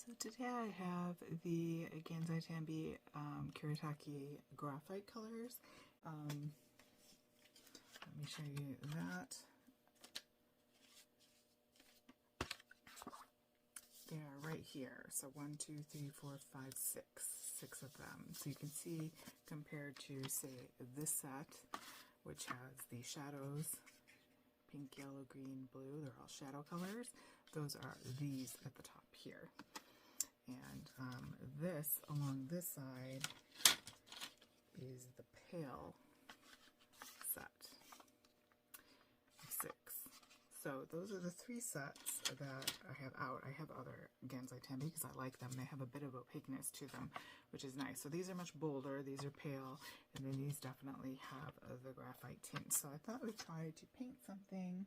So today I have the Gansai Tambi Kuretake Graphite Colors. Let me show you that. They are right here. So 1, 2, 3, 4, 5, 6. 6 of them. So you can see compared to, say, this set, which has the shadows, pink, yellow, green, blue. They're all shadow colors. Those are these at the top here. And this, along this side, is the pale set of 6. So those are the 3 sets that I have out. I have other Gansai Tambi because I like them. They have a bit of opaqueness to them, which is nice. So these are much bolder. These are pale. And then these definitely have the graphite tint. So I thought we'd try to paint something.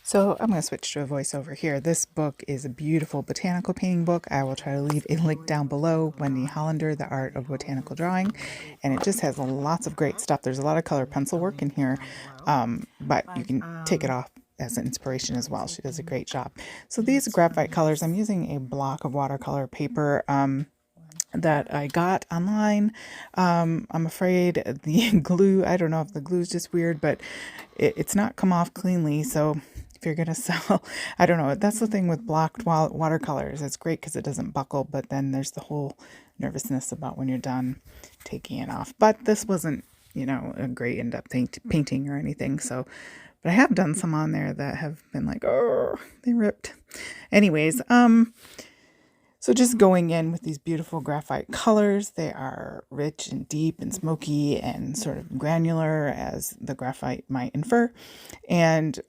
So I'm going to switch to a voiceover here. This book is a beautiful botanical painting book. I will try to leave a link down below. Wendy Hollander, The Art of Botanical Drawing. And it just has lots of great stuff. There's a lot of color pencil work in here, but you can take it off as an inspiration as well. She does a great job. So these graphite colors, I'm using a block of watercolor paper that I got online. I'm afraid the glue, I don't know if the glue is just weird, but it's not come off cleanly. So if you're going to sell, I don't know. That's the thing with blocked watercolors. It's great because it doesn't buckle, but then there's the whole nervousness about when you're done taking it off. But this wasn't, you know, a great in-depth painting or anything. So, but I have done some on there that have been like, oh, they ripped. Anyways, so just going in with these beautiful graphite colors. They are rich and deep and smoky and sort of granular, as the graphite might infer. And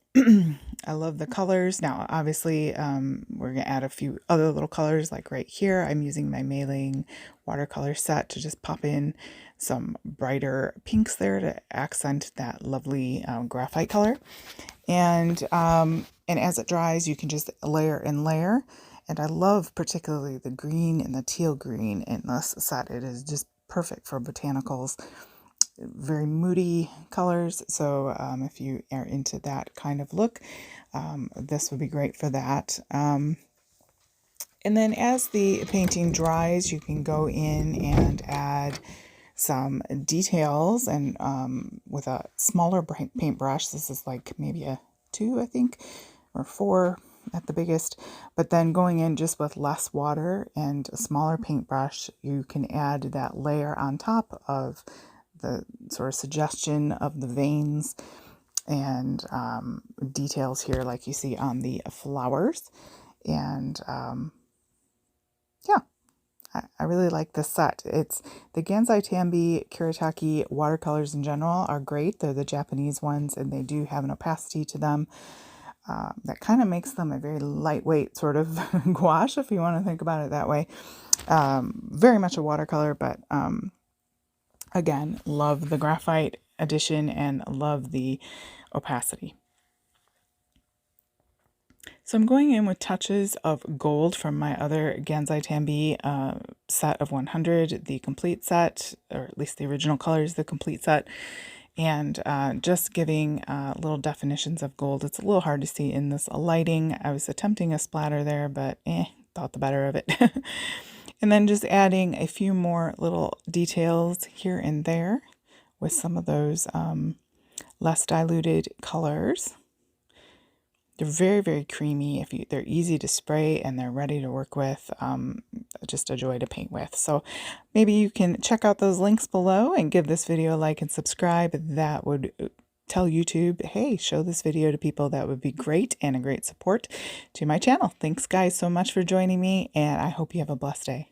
I love the colors. Now, obviously, we're going to add a few other little colors, like right here. I'm using my Maynard watercolor set to just pop in some brighter pinks there to accent that lovely graphite color. And as it dries, you can just layer and layer. And I love particularly the green and the teal green in this set. It is just perfect for botanicals. Very moody colors. So if you are into that kind of look, this would be great for that. And then as the painting dries, you can go in and add some details, and with a smaller paintbrush. This is like maybe a 2, I think, or 4 at the biggest, but then going in just with less water and a smaller paintbrush, you can add that layer on top of the sort of suggestion of the veins and details here, like you see on the flowers. And yeah, I really like this set. It's the Gansai Tambi Kuretake watercolors in general are great. They're the Japanese ones, and they do have an opacity to them that kind of makes them a very lightweight sort of gouache, if you want to think about it that way. Very much a watercolor, but again, love the graphite addition and love the opacity. So I'm going in with touches of gold from my other Gansai Tambi set of 100, the complete set, or at least the original colors, the complete set. And just giving little definitions of gold. It's a little hard to see in this lighting. I was attempting a splatter there, but thought the better of it. And then just adding a few more little details here and there with some of those less diluted colors. They're very, very creamy. They're easy to spray and they're ready to work with. Just a joy to paint with. So maybe you can check out those links below and give this video a like and subscribe. That would tell YouTube, hey, show this video to people. That would be great, and a great support to my channel. Thanks guys so much for joining me, and I hope you have a blessed day.